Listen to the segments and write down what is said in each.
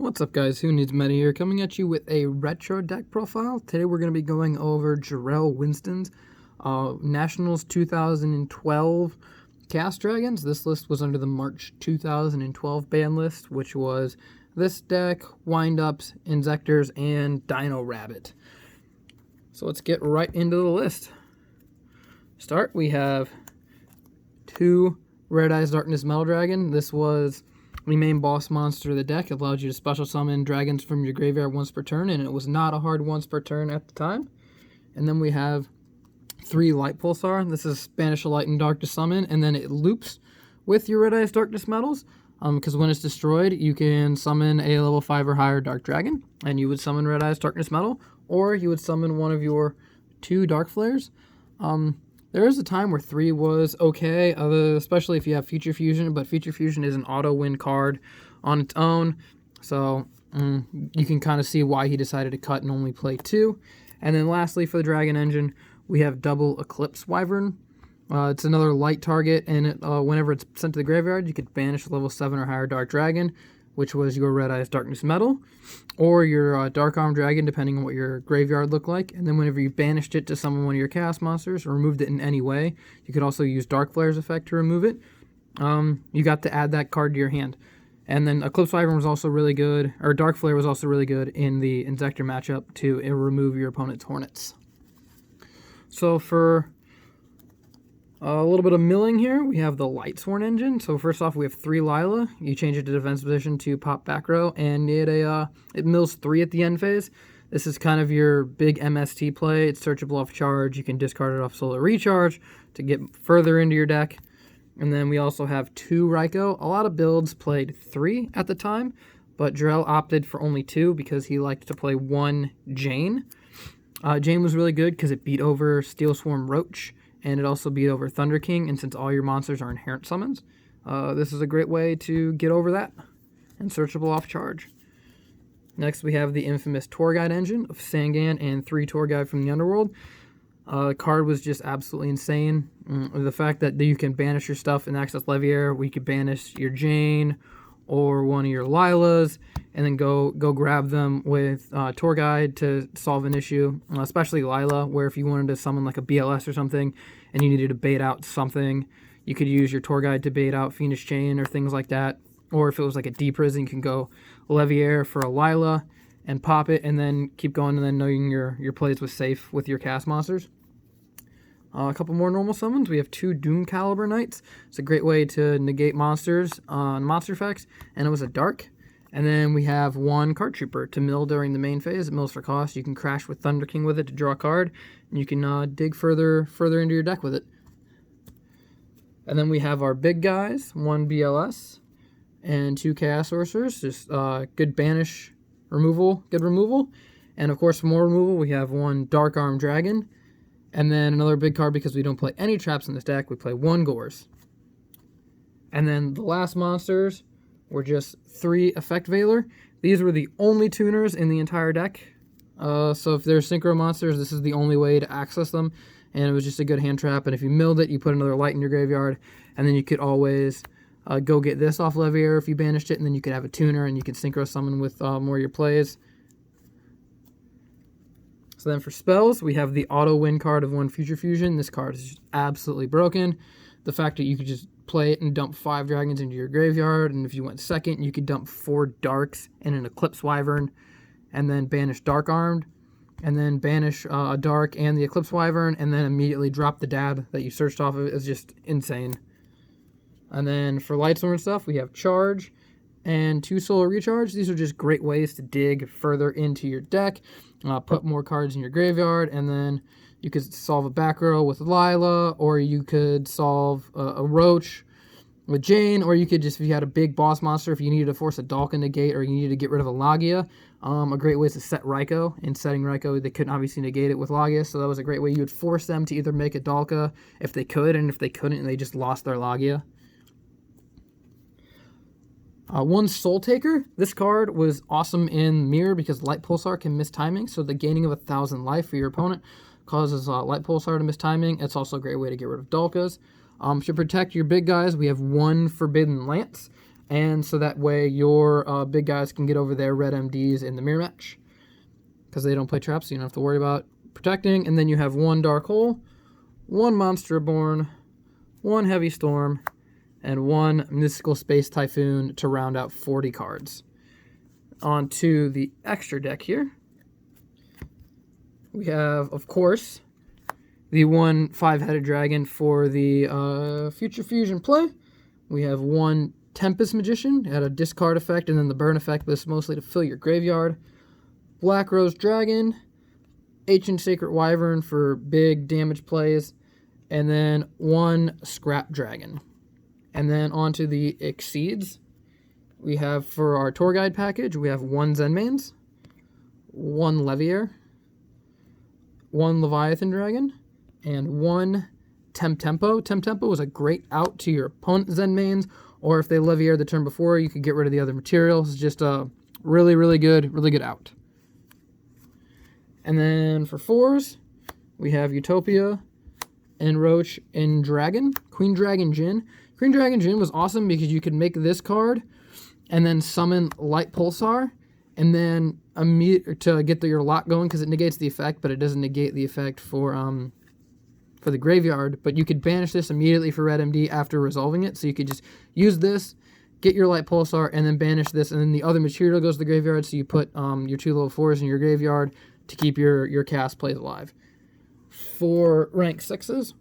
What's up guys, Who Needs Meta here, coming at you with a retro deck profile. Today we're going to be going over Jarel Winston's Nationals 2012 Chaos Dragons. This list was under the March 2012 ban list, which was this deck, Wind-Ups, Inzectors, and Dino Rabbit. So let's get right into the list. Start, we have 2 Red Eyes Darkness Metal Dragon. This was the main boss monster of the deck. It allowed you to special summon dragons from your graveyard once per turn, and it was not a hard once per turn at the time. And then we have 3 Lightpulsar. This is banish a light and dark to summon, and then it loops with your Red Eyes Darkness Metals, because when it's destroyed, you can summon a level 5 or higher Dark Dragon, and you would summon Red Eyes Darkness Metal, or you would summon one of your 2 Darkflares. There is a time where 3 was okay, especially if you have Future Fusion, but Future Fusion is an auto-win card on its own, so you can kind of see why he decided to cut and only play 2. And then lastly, for the Dragon Engine, we have double Eclipse Wyvern. It's another light target, and whenever it's sent to the graveyard, you could banish a level 7 or higher Dark Dragon, which was your Red Eyes Darkness Metal, or your Dark Arm Dragon, depending on what your graveyard looked like. And then whenever you banished it to summon one of your Chaos monsters, or removed it in any way, you could also use Darkflare's effect to remove it. You got to add that card to your hand. And then Eclipse Wyvern was also really good, or Darkflare was also really good in the Inzector matchup to remove your opponent's Hornets. So for a little bit of milling here, we have the Lightsworn engine. So first off, we have 3 Lyla. You change it to defense position to pop back row, and it mills 3 at the end phase. This is kind of your big MST play. It's searchable off charge. You can discard it off solar recharge to get further into your deck. And then we also have 2 Ryko. A lot of builds played 3 at the time, but Jarel opted for only 2 because he liked to play 1 Jain. Jain was really good because it beat over Steelswarm Roach, and it also beat over Thunder King, and since all your monsters are inherent summons, this is a great way to get over that, and searchable off charge. Next, we have the infamous Tour Guide engine of Sangan and 3 Tour Guide from the Underworld. The card was just absolutely insane. The fact that you can banish your stuff and access Leviair, we could banish your Jain or one of your Lylas, and then go grab them with Tour Guide to solve an issue, especially Lyla, where if you wanted to summon like a BLS or something and you needed to bait out something, you could use your Tour Guide to bait out Fiendish Chain or things like that. Or if it was like a deep prison, you can go Leviair for a Lyla and pop it, and then keep going, and then knowing your plays was safe with your cast monsters. A couple more normal summons. We have 2 Doomcaliber Knights. It's a great way to negate monsters on monster effects, and it was a dark. And then we have 1 Card Trooper to mill during the main phase. It mills for cost. You can crash with Thunder King with it to draw a card, and you can dig further into your deck with it. And then we have our big guys, 1 BLS and 2 Chaos Sorcerers. Just good banish removal, good removal. And of course, for more removal, we have 1 Dark Arm Dragon. And then another big card, because we don't play any traps in this deck, we play 1 Gorz. And then the last monsters were just 3 Effect Veiler. These were the only tuners in the entire deck. So if there's Synchro monsters, this is the only way to access them. And it was just a good hand trap. And if you milled it, you put another light in your graveyard. And then you could always go get this off Leviair if you banished it. And then you could have a tuner, and you could Synchro summon with more of your plays. So then for spells, we have the auto-win card of 1 Future Fusion. This card is just absolutely broken. The fact that you could just play it and dump 5 dragons into your graveyard, and if you went second, you could dump 4 darks and an Eclipse Wyvern, and then banish Dark Armed, and then banish a dark and the Eclipse Wyvern, and then immediately drop the dab that you searched off of it. Is just insane. And then for Lightsworn stuff, we have Charge and 2 Solar Recharge. These are just great ways to dig further into your deck, put more cards in your graveyard, and then you could solve a back row with Lyla, or you could solve a Roach with Jain, or you could just, if you had a big boss monster, if you needed to force a Dalka negate, or you needed to get rid of a Lagia, a great way is to set Ryko. In setting Ryko, they couldn't obviously negate it with Lagia, so that was a great way. You would force them to either make a Dalka if they could, and if they couldn't, they just lost their Lagia. 1 Soul Taker. This card was awesome in Mirror because Lightpulsar can miss timing, so the gaining of 1,000 life for your opponent causes Lightpulsar to miss timing. It's also a great way to get rid of Dalkas. To protect your big guys, we have 1 Forbidden Lance, and so that way your big guys can get over their red MDs in the mirror match, because they don't play traps, so you don't have to worry about protecting. And then you have 1 Dark Hole, 1 Monster Reborn, 1 Heavy Storm, and 1 Mystical Space Typhoon to round out 40 cards. On to the extra deck here. We have, of course, the 1 5-headed dragon for the Future Fusion play. We have 1 Tempest Magician. It had a discard effect and then the burn effect, but it's mostly to fill your graveyard. Black Rose Dragon, Ancient Sacred Wyvern for big damage plays, and then 1 Scrap Dragon. And then onto the Exceeds. We have, for our tour guide package, we have 1 Zenmaines, 1 Leviair, 1 Leviathan Dragon, and 1 Temtempo. Temtempo was a great out to your opponent's Zenmaines, or if they Leviair the turn before, you could get rid of the other materials. It's just a really good out. And then for 4s, we have Utopia and Roach and Dragon. Queen Dragon Djinn. Queen Dragon Djinn was awesome because you could make this card and then summon Lightpulsar, and then to get your lock going, because it negates the effect, but it doesn't negate the effect for the graveyard. But you could banish this immediately for red MD after resolving it, so you could just use this, get your Lightpulsar, and then banish this, and then the other material goes to the graveyard, so you put your 2 level 4s in your graveyard to keep your cast plays alive. For rank 6s,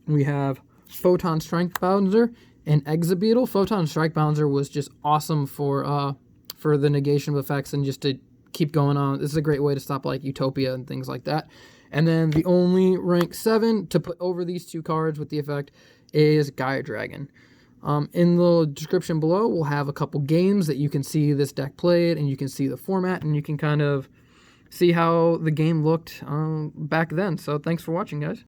we have Photon Strike Bouncer and Exabeetle. Photon Strike Bouncer was just awesome for the negation of effects and just to keep going on. This is a great way to stop like Utopia and things like that. And then the only rank 7 to put over these 2 cards with the effect is Gaia Dragon. In the description below, we'll have a couple games that you can see this deck played, and you can see the format, and you can kind of see how the game looked back then. So thanks for watching, guys.